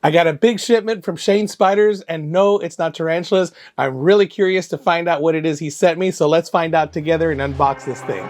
I got a big shipment from Shane Spiders, and no, it's not tarantulas. I'm really curious to find out what it is he sent me, so let's find out together and unbox this thing.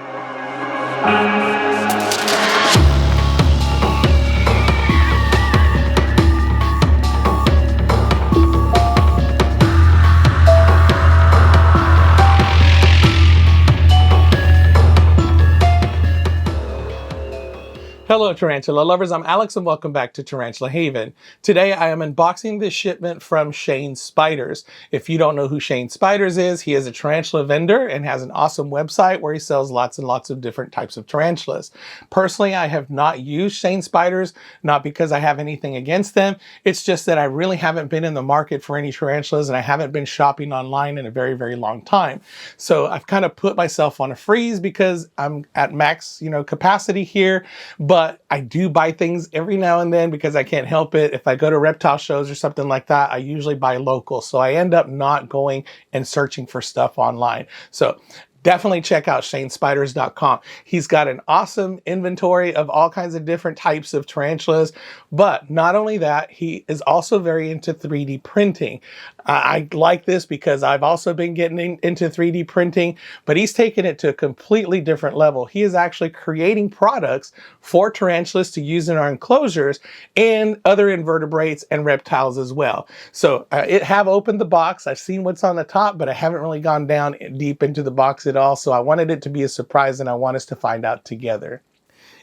Hello Tarantula lovers, I'm Alex and welcome back to Tarantula Haven. Today I am unboxing this shipment from Shane Spiders. If you don't know who Shane Spiders is, he is a tarantula vendor and has an awesome website where he sells lots and lots of different types of tarantulas. Personally, I have not used Shane Spiders, not because I have anything against them. It's just that I really haven't been in the market for any tarantulas and I haven't been shopping online in a very, very long time. So I've kind of put myself on a freeze because I'm at max, capacity here, but I do buy things every now and then because I can't help it. If I go to reptile shows or something like that, I usually buy local. So I end up not going and searching for stuff online. So definitely check out shanespiders.com. He's got an awesome inventory of all kinds of different types of tarantulas, but not only that, he is also very into 3D printing. I like this because I've also been getting into 3D printing, but he's taken it to a completely different level. He is actually creating products for tarantulas to use in our enclosures and other invertebrates and reptiles as well. So it have opened the box. I've seen what's on the top, but I haven't really gone down deep into the box at all. So I wanted it to be a surprise and I want us to find out together.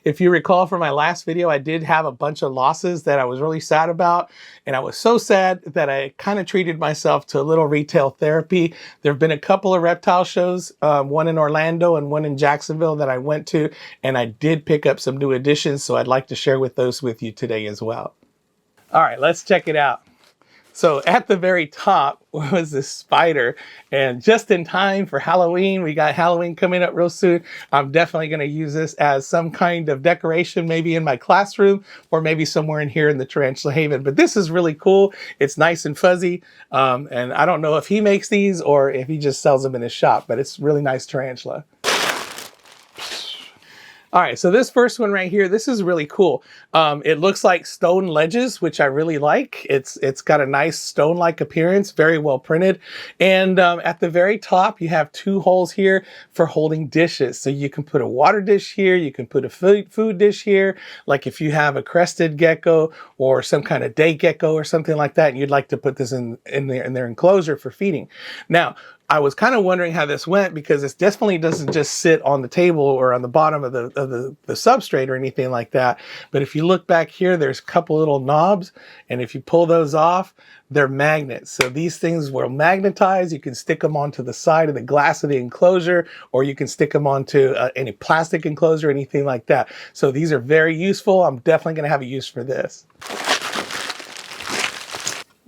If you recall from my last video, I did have a bunch of losses that I was really sad about. And I was so sad that I kind of treated myself to a little retail therapy. There have been a couple of reptile shows, one in Orlando and one in Jacksonville that I went to. And I did pick up some new additions. So I'd like to share those with you today as well. All right, let's check it out. So at the very top was this spider, and just in time for Halloween, we got Halloween coming up real soon. I'm definitely going to use this as some kind of decoration, maybe in my classroom or maybe somewhere in here in the Tarantula Haven. But this is really cool. It's nice and fuzzy. And I don't know if he makes these or if he just sells them in his shop, but it's really nice tarantula. All right, so this first one right here, this is really cool. It looks like stone ledges, which I really like. It's got a nice stone-like appearance, very well printed. And at the very top, you have two holes here for holding dishes. So you can put a water dish here, you can put a food dish here. Like if you have a crested gecko or some kind of day gecko or something like that, and you'd like to put this in their enclosure for feeding. Now, I was kind of wondering how this went because this definitely doesn't just sit on the table or on the bottom of the substrate or anything like that. But if you look back here, there's a couple little knobs, and if you pull those off, they're magnets. So these things will magnetize. You can stick them onto the side of the glass of the enclosure, or you can stick them onto any plastic enclosure, anything like that. So these are very useful. I'm definitely going to have a use for this.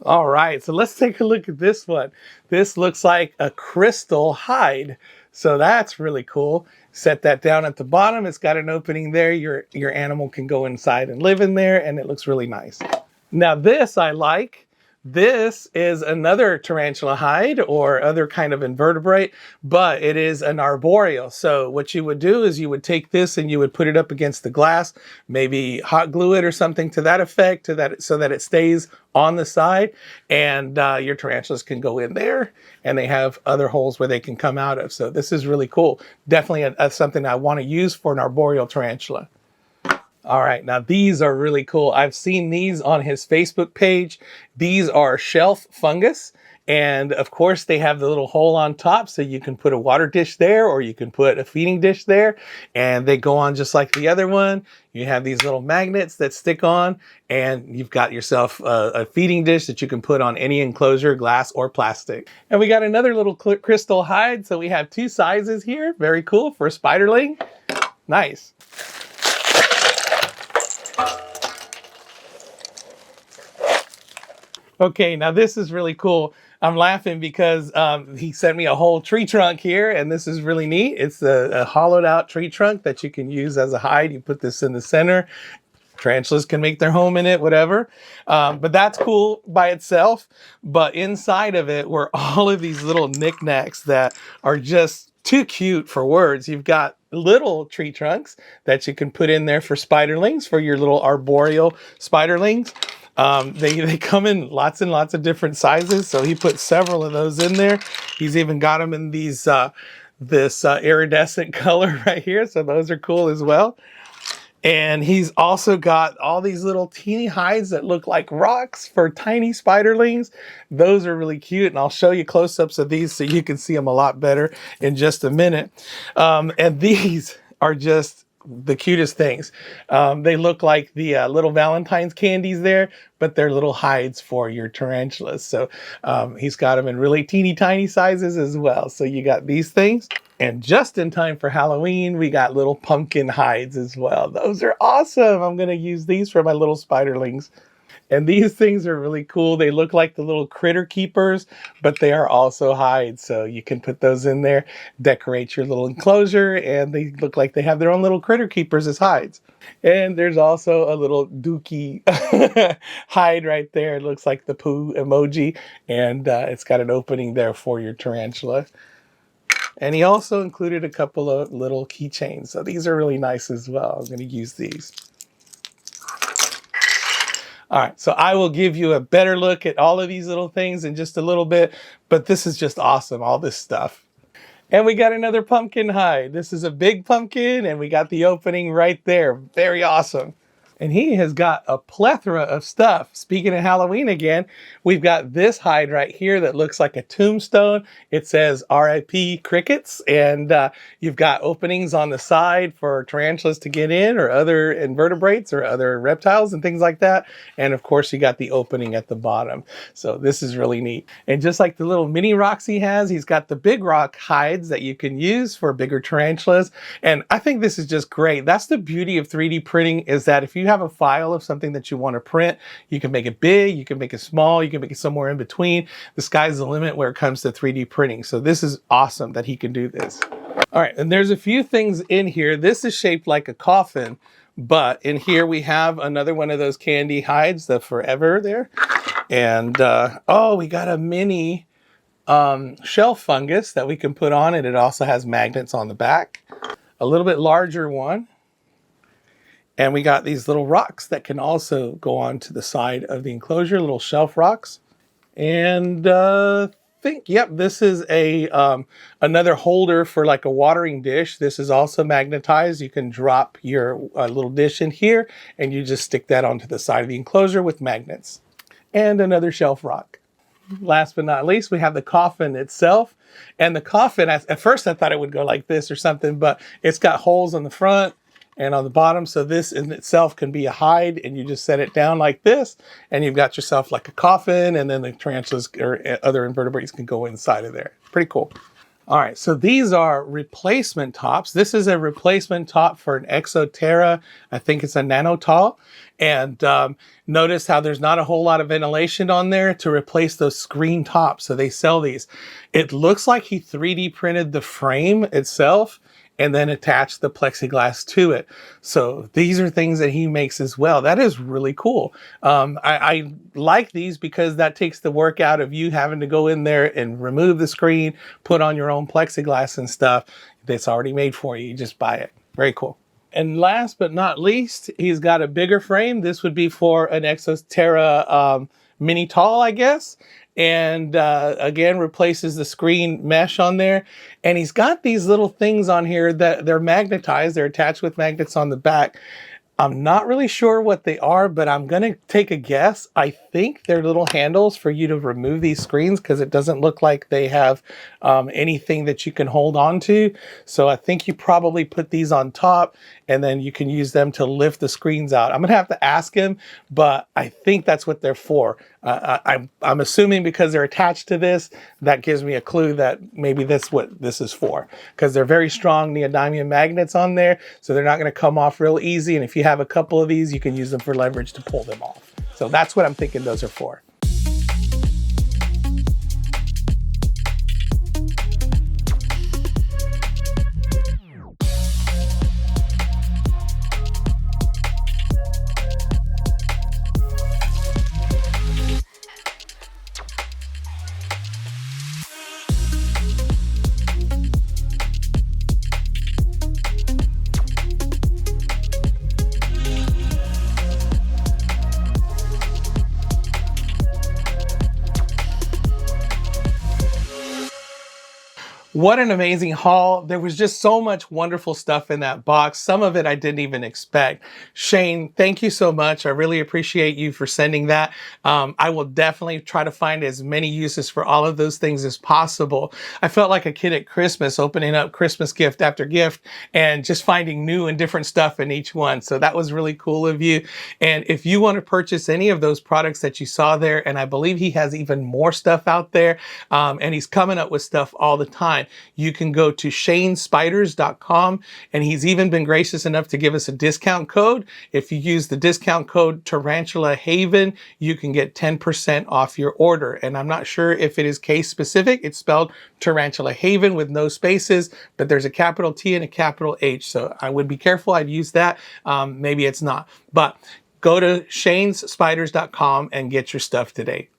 All right, so let's take a look at this one. This looks like a crystal hide. So that's really cool. Set that down at the bottom. It's got an opening there. Your animal can go inside and live in there, and it looks really nice. Now this I like. This is another tarantula hide or other kind of invertebrate, but it is an arboreal. So what you would do is you would take this and you would put it up against the glass, maybe hot glue it or something to that effect, so that it stays on the side, and your tarantulas can go in there, and they have other holes where they can come out of. So this is really cool. Definitely something I want to use for an arboreal tarantula. All right, now these are really cool. I've seen these on his Facebook page. These are shelf fungus. And of course they have the little hole on top, so you can put a water dish there or you can put a feeding dish there, and they go on just like the other one. You have these little magnets that stick on, and you've got yourself a feeding dish that you can put on any enclosure, glass or plastic. And we got another little crystal hide. So we have two sizes here. Very cool for a spiderling. Nice. Okay, now this is really cool. I'm laughing because he sent me a whole tree trunk here, and this is really neat. It's a hollowed out tree trunk that you can use as a hide. You put this in the center. Tarantulas can make their home in it, whatever. But that's cool by itself. But inside of it were all of these little knickknacks that are just too cute for words. You've got little tree trunks that you can put in there for spiderlings, for your little arboreal spiderlings. They come in lots and lots of different sizes, so he put several of those in there. He's even got them in these this iridescent color right here, so those are cool as well. And he's also got all these little teeny hides that look like rocks for tiny spiderlings. Those are really cute, and I'll show you close-ups of these so you can see them a lot better in just a minute. And these are just the cutest things. They look like the little Valentine's candies there, but they're little hides for your tarantulas. So he's got them in really teeny tiny sizes as well. So you got these things. And just in time for Halloween, we got little pumpkin hides as well. Those are awesome. I'm going to use these for my little spiderlings. And these things are really cool. They look like the little critter keepers, but they are also hides. So you can put those in there, decorate your little enclosure, and they look like they have their own little critter keepers as hides. And there's also a little dookie hide right there. It looks like the poo emoji, and it's got an opening there for your tarantula. And he also included a couple of little keychains. So these are really nice as well. I'm going to use these. All right, so I will give you a better look at all of these little things in just a little bit, but this is just awesome, all this stuff. And we got another pumpkin hide. This is a big pumpkin, and we got the opening right there. Very awesome. And he has got a plethora of stuff. Speaking of Halloween again, we've got this hide right here that looks like a tombstone. It says RIP crickets, and you've got openings on the side for tarantulas to get in, or other invertebrates or other reptiles and things like that. And of course, you got the opening at the bottom. So this is really neat. And just like the little mini rocks he has, he's got the big rock hides that you can use for bigger tarantulas. And I think this is just great. That's the beauty of 3D printing, is that if you have a file of something that you want to print, you can make it big, you can make it small, you can make it somewhere in between. The sky's the limit where it comes to 3D printing. So this is awesome that he can do this. All right, and there's a few things in here. This is shaped like a coffin, but in here we have another one of those candy hides, the forever there. And oh, we got a mini shelf fungus that we can put on it. It also has magnets on the back. A little bit larger one. And we got these little rocks that can also go on to the side of the enclosure, little shelf rocks. And yep, this is a another holder for like a watering dish. This is also magnetized. You can drop your little dish in here, and you just stick that onto the side of the enclosure with magnets. And another shelf rock. Last but not least, we have the coffin itself. And the coffin, at first I thought it would go like this or something, but it's got holes on the front and on the bottom. So this in itself can be a hide, and you just set it down like this, and you've got yourself like a coffin, and then the tarantulas or other invertebrates can go inside of there. Pretty cool. All right, so these are replacement tops. This is a replacement top for an Exoterra. I think it's a nanotall. And notice how there's not a whole lot of ventilation on there to replace those screen tops. So they sell these. It looks like he 3D printed the frame itself and then attach the plexiglass to it. So these are things that he makes as well. That is really cool. I like these because that takes the work out of you having to go in there and remove the screen, put on your own plexiglass and stuff that's already made for you. You just buy it. Very cool. And last but not least, he's got a bigger frame. This would be for an Exoterra mini tall, I guess. And again, replaces the screen mesh on there. And he's got these little things on here that they're magnetized. They're attached with magnets on the back. I'm not really sure what they are, but I'm going to take a guess. I think they're little handles for you to remove these screens, because it doesn't look like they have anything that you can hold on to. So I think you probably put these on top, and then you can use them to lift the screens out. I'm going to have to ask him, but I think that's what they're for. I'm assuming because they're attached to this, that gives me a clue that maybe that's what this is for, because they're very strong neodymium magnets on there, so they're not going to come off real easy. And if you have a couple of these, you can use them for leverage to pull them off. So that's what I'm thinking those are for. What an amazing haul. There was just so much wonderful stuff in that box. Some of it I didn't even expect. Shane, thank you so much. I really appreciate you for sending that. I will definitely try to find as many uses for all of those things as possible. I felt like a kid at Christmas, opening up Christmas gift after gift and just finding new and different stuff in each one. So that was really cool of you. And if you want to purchase any of those products that you saw there, and I believe he has even more stuff out there, and he's coming up with stuff all the time, you can go to shanespiders.com, and he's even been gracious enough to give us a discount code. If you use the discount code Tarantula Haven, you can get 10% off your order. And I'm not sure if it is case specific. It's spelled Tarantula Haven with no spaces, but there's a capital T and a capital H. So I would be careful. I'd use that. Maybe it's not, but go to shanespiders.com and get your stuff today.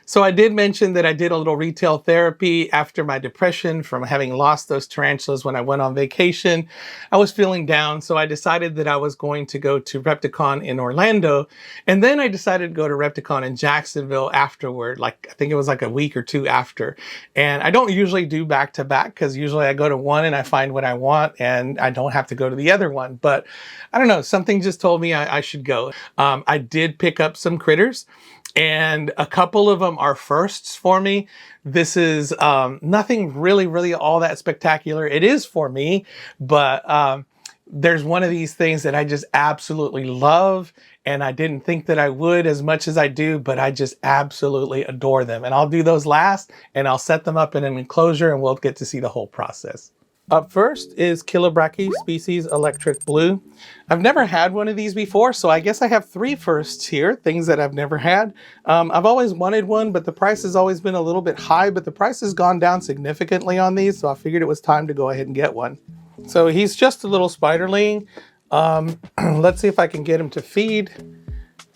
So I did mention that I did a little retail therapy after my depression from having lost those tarantulas when I went on vacation. I was feeling down, so I decided that I was going to go to Repticon in Orlando. And then I decided to go to Repticon in Jacksonville afterward, like I think it was like a week or two after. And I don't usually do back to back because usually I go to one and I find what I want and I don't have to go to the other one. But I don't know, something just told me I should go. I did pick up some critters, and a couple of them are firsts for me. This is nothing really all that spectacular. It is for me, but there's one of these things that I just absolutely love, and I didn't think that I would as much as I do, but I just absolutely adore them. And I'll do those last, and I'll set them up in an enclosure, and we'll get to see the whole process. Up first is Kilobrachy species Electric Blue. I've never had one of these before, so I guess I have three firsts here, things that I've never had. I've always wanted one, but the price has always been a little bit high, but the price has gone down significantly on these, so I figured it was time to go ahead and get one. So he's just a little spiderling. Let's see if I can get him to feed.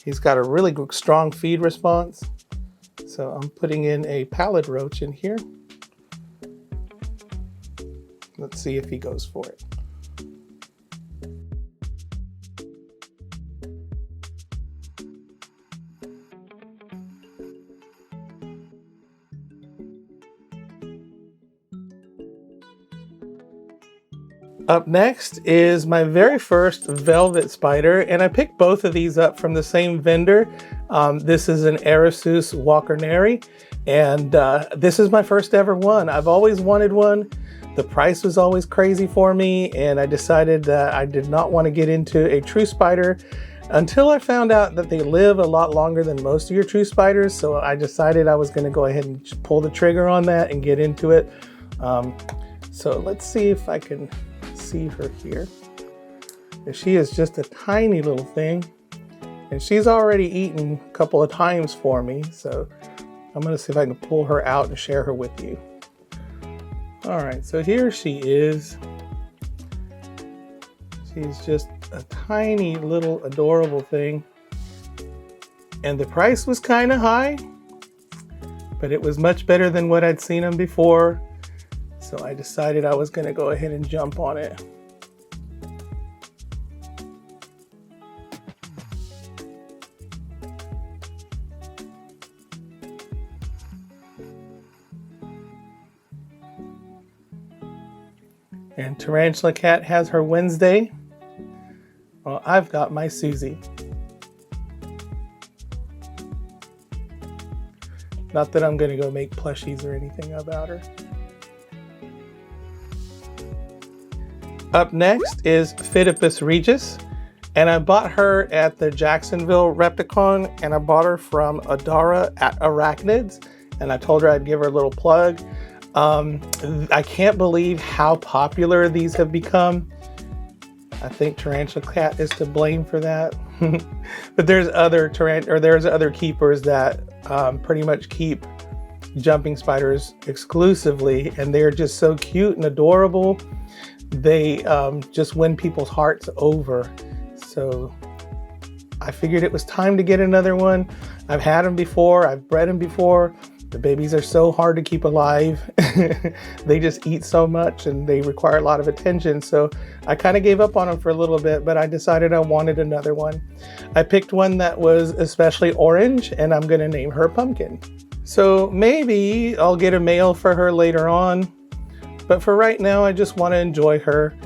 He's got a really strong feed response. So I'm putting in a pallid roach in here. Let's see if he goes for it. Up next is my very first velvet spider, and I picked both of these up from the same vendor. This is an Erissus Walkerneri, and this is my first ever one. I've always wanted one. The price was always crazy for me, and I decided that I did not want to get into a true spider until I found out that they live a lot longer than most of your true spiders. So I decided I was going to go ahead and just pull the trigger on that and get into it. So let's see if I can see her here. She is just a tiny little thing, and she's already eaten a couple of times for me. So I'm going to see if I can pull her out and share her with you. All right, so here she is. She's just a tiny little adorable thing. And the price was kind of high, but it was much better than what I'd seen them before. So I decided I was going to go ahead and jump on it. And Tarantula Cat has her Wednesday. Well, I've got my Susie. Not that I'm going to go make plushies or anything about her. Up next is Phidippus Regis, and I bought her at the Jacksonville Repticon, and I bought her from Adara at Arachnids, and I told her I'd give her a little plug. I can't believe how popular these have become. I think Tarantula Cat is to blame for that. But there's other keepers that pretty much keep jumping spiders exclusively, and they're just so cute and adorable. They just win people's hearts over. So I figured it was time to get another one. I've had them before, I've bred them before. The babies are so hard to keep alive. They just eat so much and they require a lot of attention. So I kind of gave up on them for a little bit, but I decided I wanted another one. I picked one that was especially orange, and I'm gonna name her Pumpkin. So maybe I'll get a male for her later on, But for right now, I just want to enjoy her.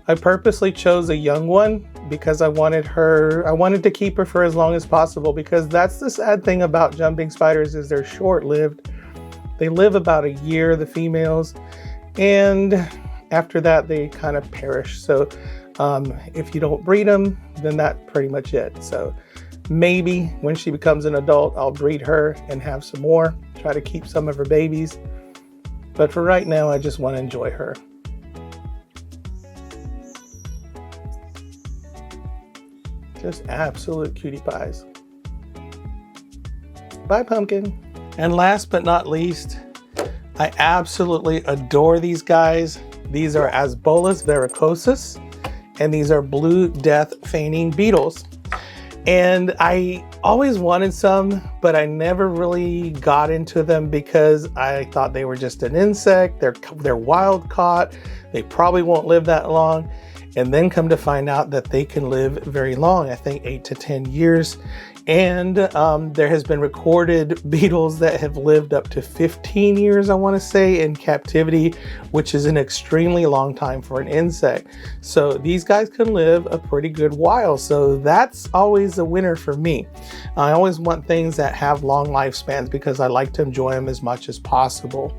I purposely chose a young one because I wanted to keep her for as long as possible, because that's the sad thing about jumping spiders is they're short-lived. They live about a year, the females, and after that they kind of perish. So if you don't breed them, then that's pretty much it. So maybe when she becomes an adult, I'll breed her and have some more, try to keep some of her babies. But for right now, I just want to enjoy her. Just absolute cutie pies. Bye, pumpkin. And last but not least, I absolutely adore these guys. These are Asbolus verrucosus, and these are blue death feigning beetles. And I always wanted some, but I never really got into them because I thought they were just an insect. They're wild caught. They probably won't live that long. And then come to find out that they can live very long, I think 8 to 10 years. And there has been recorded beetles that have lived up to 15 years, I want to say, in captivity, which is an extremely long time for an insect. So these guys can live a pretty good while. So that's always a winner for me. I always want things that have long lifespans because I like to enjoy them as much as possible.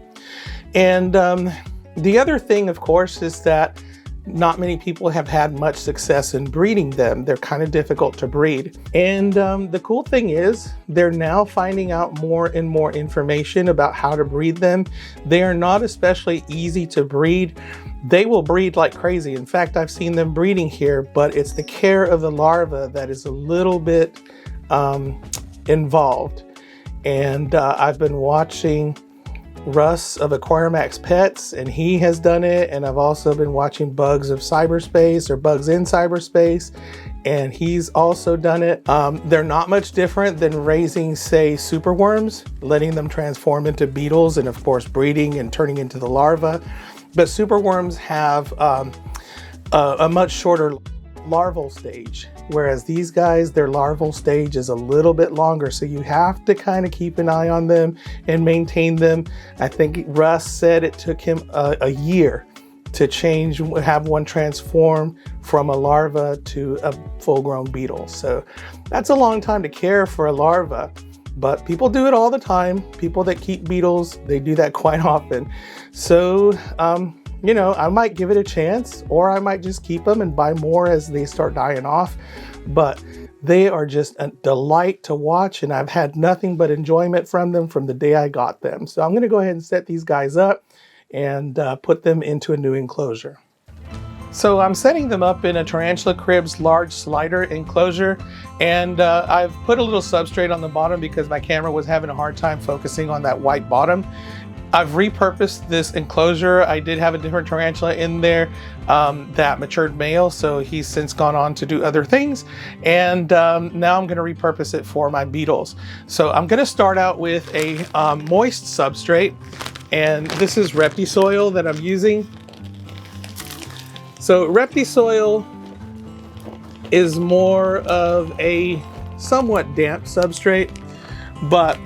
And the other thing, of course, is that not many people have had much success in breeding them. They're kind of difficult to breed. And the cool thing is they're now finding out more and more information about how to breed them. They are not especially easy to breed. They will breed like crazy. In fact, I've seen them breeding here, but it's the care of the larva that is a little bit involved. And I've been watching Russ of Aquariumax Pets, and he has done it. And I've also been watching Bugs of Cyberspace, or Bugs in Cyberspace, and he's also done it. They're not much different than raising, say, superworms, letting them transform into beetles, and of course breeding and turning into the larva. But superworms have a much shorter larval stage, whereas these guys, their larval stage is a little bit longer, so you have to kind of keep an eye on them and maintain them. I think Russ said it took him a year to have one transform from a larva to a full-grown beetle. So that's a long time to care for a larva, but people do it all the time. People that keep beetles, they do that quite often. So you know, I might give it a chance, or I might just keep them and buy more as they start dying off. But they are just a delight to watch, and I've had nothing but enjoyment from them from the day I got them. So I'm going to go ahead and set these guys up and put them into a new enclosure. So I'm setting them up in a Tarantula Cribs large slider enclosure, and I've put a little substrate on the bottom because my camera was having a hard time focusing on that white bottom. I've repurposed this enclosure. I did have a different tarantula in there that matured male, so he's since gone on to do other things. And now I'm gonna repurpose it for my beetles. So I'm gonna start out with a moist substrate, and this is Reptisoil that I'm using. So Reptisoil is more of a somewhat damp substrate, but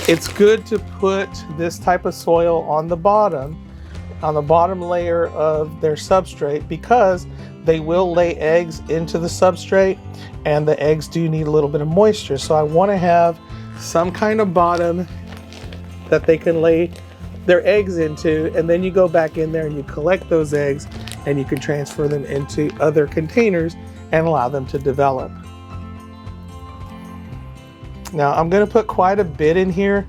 it's good to put this type of soil on the bottom layer of their substrate, because they will lay eggs into the substrate, and the eggs do need a little bit of moisture. So I want to have some kind of bottom that they can lay their eggs into, and then you go back in there and you collect those eggs and you can transfer them into other containers and allow them to develop. Now I'm going to put quite a bit in here,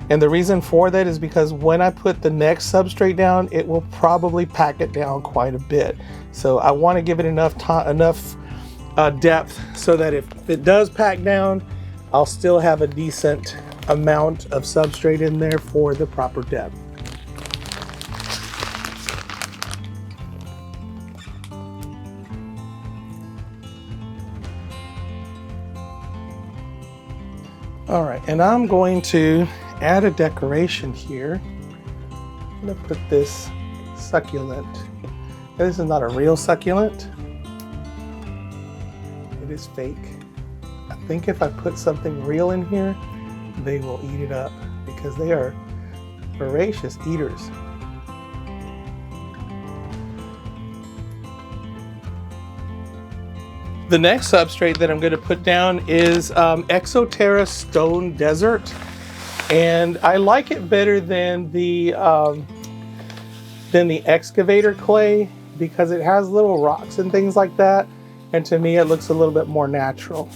and the reason for that is because when I put the next substrate down, it will probably pack it down quite a bit. So I want to give it enough depth so that if it does pack down, I'll still have a decent amount of substrate in there for the proper depth. All right, and I'm going to add a decoration here. I'm gonna put this succulent. This is not a real succulent. It is fake. I think if I put something real in here, they will eat it up because they are voracious eaters. The next substrate that I'm going to put down is Exoterra Stone Desert, and I like it better than the excavator clay because it has little rocks and things like that, and to me it looks a little bit more natural.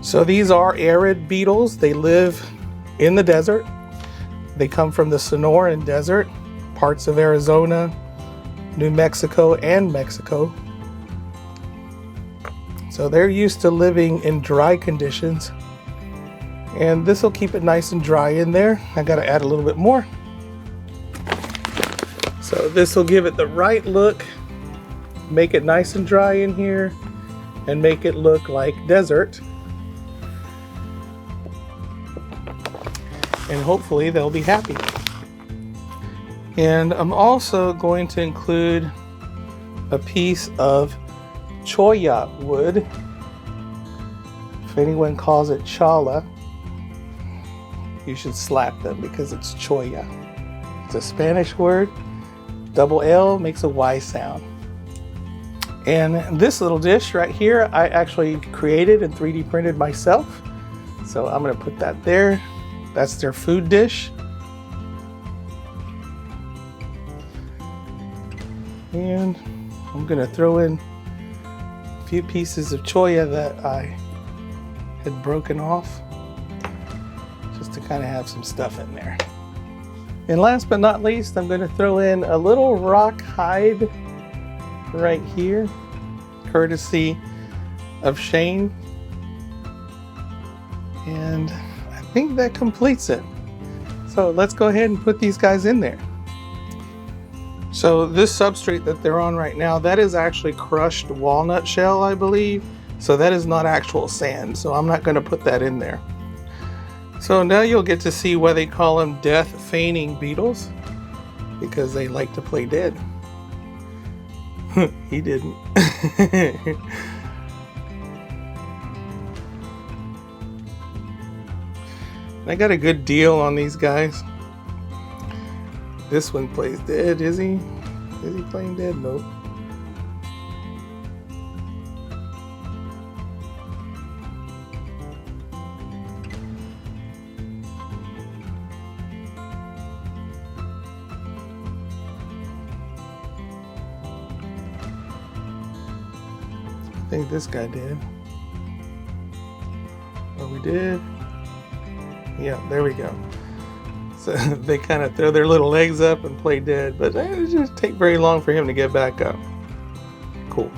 So these are arid beetles. They live in the desert. They come from the Sonoran Desert, parts of Arizona, New Mexico, and Mexico. So they're used to living in dry conditions. And this will keep it nice and dry in there. I gotta add a little bit more. So this will give it the right look, make it nice and dry in here, and make it look like desert. And hopefully they'll be happy. And I'm also going to include a piece of cholla wood. If anyone calls it chala, you should slap them because it's cholla. It's a Spanish word. Double L makes a Y sound. And this little dish right here, I actually created and 3D printed myself. So I'm gonna put that there. That's their food dish. And I'm gonna throw in a few pieces of cholla that I had broken off just to kind of have some stuff in there. And last but not least, I'm gonna throw in a little rock hide right here, courtesy of Shane. And I think that completes it. So let's go ahead and put these guys in there. So this substrate that they're on right now, that is actually crushed walnut shell, I believe. So that is not actual sand, so I'm not gonna put that in there. So now you'll get to see why they call them death feigning beetles, because they like to play dead. He didn't. I got a good deal on these guys. This one plays dead, is he? Is he playing dead? Nope. I think this guy did. Oh, we did? Yeah, there we go. So they kind of throw their little legs up and play dead, but it just take very long for him to get back up. Cool.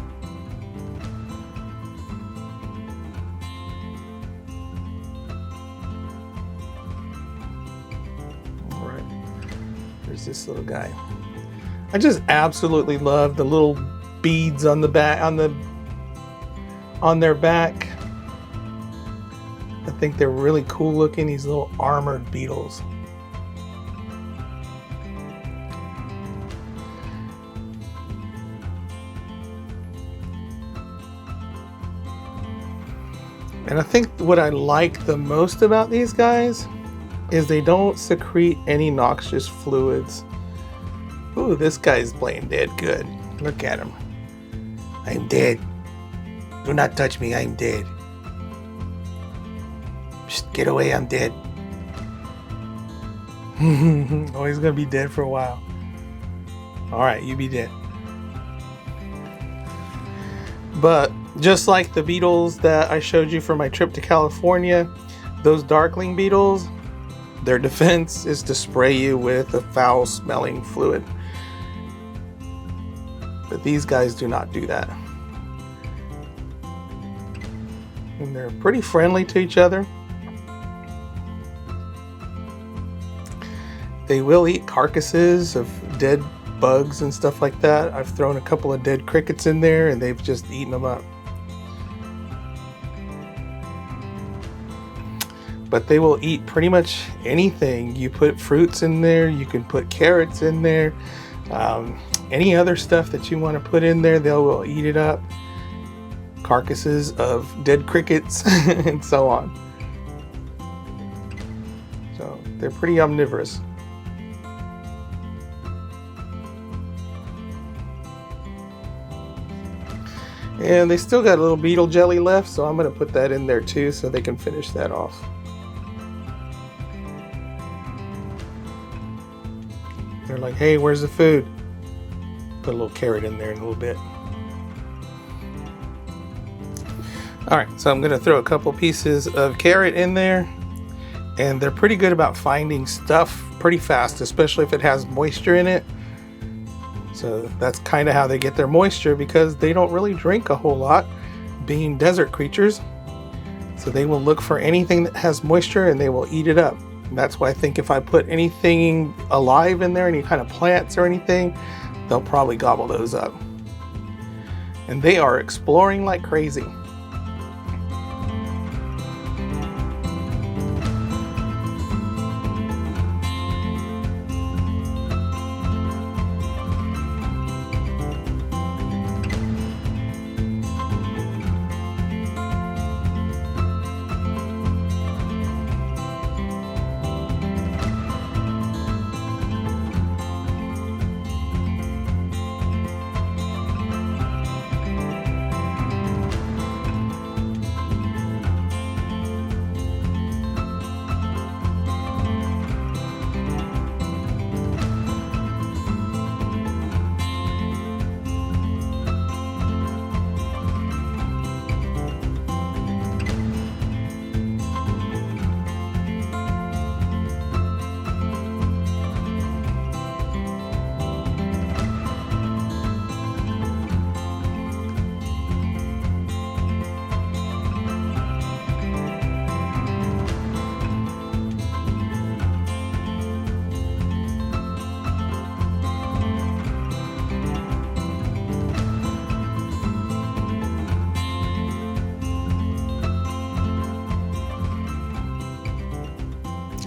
All right, there's this little guy. I just absolutely love the little beads on the back, on their back. I think they're really cool looking, these little armored beetles. And I think what I like the most about these guys is they don't secrete any noxious fluids. Ooh, this guy's playing dead good. Look at him. I'm dead. Do not touch me, I'm dead. Just get away, I'm dead. Oh, he's gonna be dead for a while. Alright, you be dead. But just like the beetles that I showed you for my trip to California, those darkling beetles, their defense is to spray you with a foul smelling fluid. But these guys do not do that. And they're pretty friendly to each other. They will eat carcasses of dead bugs and stuff like that. I've thrown a couple of dead crickets in there and they've just eaten them up. But they will eat pretty much anything. You put fruits in there, you can put carrots in there, any other stuff that you want to put in there, they will eat it up. carcasses of dead crickets and so on. So they're pretty omnivorous. And they still got a little beetle jelly left, so I'm going to put that in there too so they can finish that off. They're like, hey, where's the food? Put a little carrot in there in a little bit. Alright, so I'm going to throw a couple pieces of carrot in there. And they're pretty good about finding stuff pretty fast, especially if it has moisture in it. So that's kind of how they get their moisture, because they don't really drink a whole lot, being desert creatures. So they will look for anything that has moisture and they will eat it up. And that's why I think if I put anything alive in there, any kind of plants or anything, they'll probably gobble those up. And they are exploring like crazy.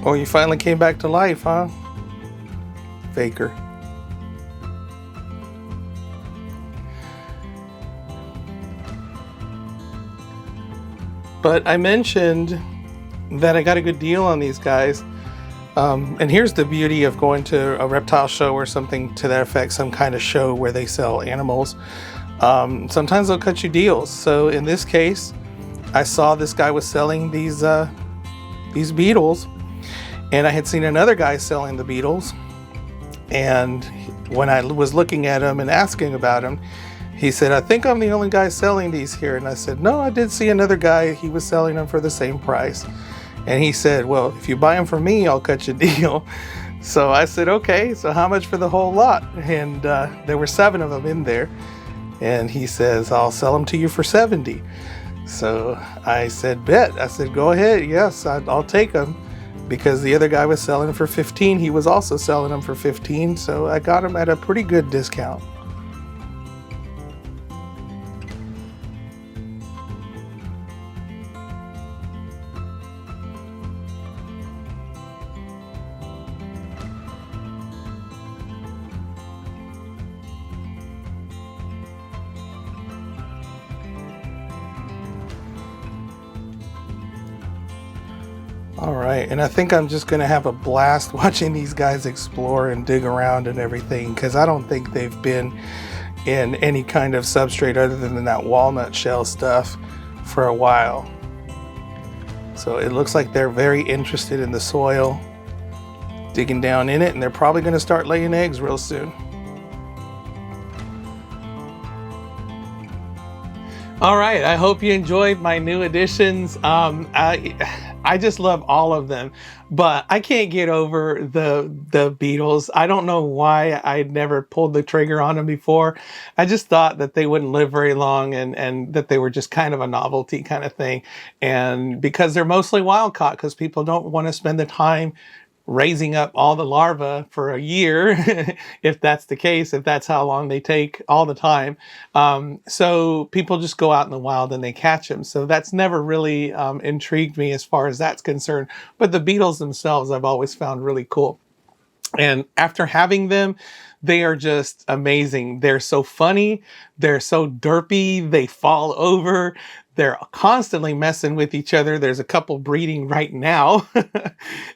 Oh, you finally came back to life, huh? Faker. But I mentioned that I got a good deal on these guys. And here's the beauty of going to a reptile show or something to that effect, some kind of show where they sell animals. Sometimes they'll cut you deals. So in this case, I saw this guy was selling these beetles. And I had seen another guy selling the beetles, and when I was looking at him and asking about him, he said, I think I'm the only guy selling these here. And I said, no, I did see another guy. He was selling them for the same price. And he said, well, if you buy them from me, I'll cut you a deal. So I said, okay, so how much for the whole lot? And there were 7 of them in there. And he says, I'll sell them to you for 70. So I said, bet. I said, go ahead. Yes, I'll take them. Because the other guy was selling them for 15, he was also selling them for 15, so I got them at a pretty good discount. All right, and I think I'm just gonna have a blast watching these guys explore and dig around and everything, because I don't think they've been in any kind of substrate other than that walnut shell stuff for a while. So it looks like they're very interested in the soil, digging down in it, and they're probably gonna start laying eggs real soon. All right, I hope you enjoyed my new additions. I just love all of them, but I can't get over the beetles. I don't know why I'd never pulled the trigger on them before. I just thought that they wouldn't live very long and that they were just kind of a novelty kind of thing. And because they're mostly wild caught, because people don't want to spend the time raising up all the larvae for a year, if that's the case, if that's how long they take all the time. So people just go out in the wild and they catch them. So that's never really intrigued me as far as that's concerned. But the beetles themselves I've always found really cool. And after having them, they are just amazing. They're so funny. They're so derpy. They fall over. They're constantly messing with each other. There's a couple breeding right now.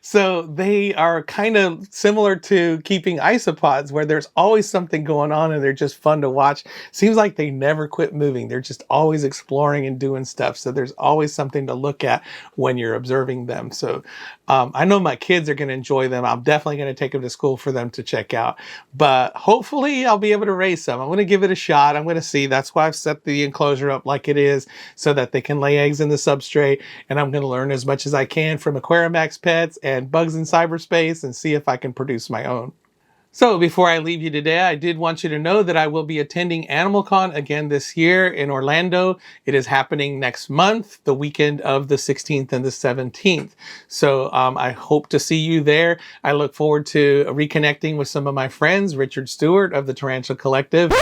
So they are kind of similar to keeping isopods, where there's always something going on and they're just fun to watch. Seems like they never quit moving. They're just always exploring and doing stuff. So there's always something to look at when you're observing them. So I know my kids are going to enjoy them. I'm definitely going to take them to school for them to check out. But hopefully I'll be able to raise them. I'm going to give it a shot. I'm going to see. That's why I've set the enclosure up like it is, so that they can lay eggs in the substrate. And I'm going to learn as much as I can from Aquarimax Pets and Bugs in Cyberspace and see if I can produce my own. So before I leave you today, I did want you to know that I will be attending AnimalCon again this year in Orlando. It is happening next month, the weekend of the 16th and the 17th. So I hope to see you there. I look forward to reconnecting with some of my friends, Richard Stewart of the Tarantula Collective,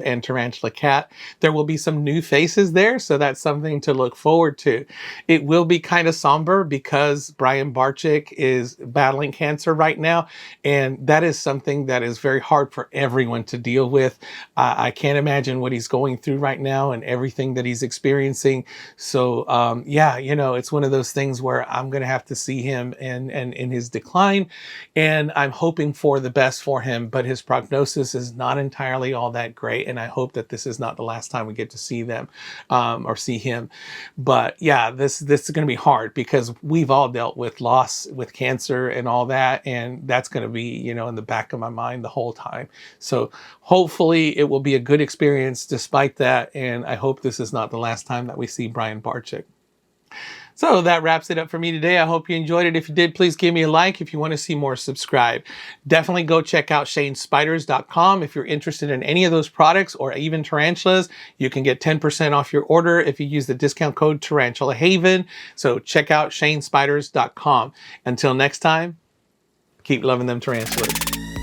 and Tarantula Cat. There will be some new faces there, so that's something to look forward to. It will be kind of somber because Brian Barczyk is battling cancer right now, and that is something that is very hard for everyone to deal with. I can't imagine what he's going through right now and everything that he's experiencing. So yeah, you know, it's one of those things where I'm going to have to see him and in his decline, and I'm hoping for the best for him, but his prognosis is not entirely all that great. And I hope that this is not the last time we get to see them or see him. But yeah, this is going to be hard because we've all dealt with loss, with cancer and all that. And that's going to be, you know, in the back of my mind the whole time. So hopefully it will be a good experience despite that. And I hope this is not the last time that we see Brian Barczyk. So that wraps it up for me today. I hope you enjoyed it. If you did, please give me a like. If you want to see more, subscribe. Definitely go check out ShaneSpiders.com. If you're interested in any of those products or even tarantulas, you can get 10% off your order if you use the discount code TarantulaHaven. So check out ShaneSpiders.com. Until next time, keep loving them tarantulas.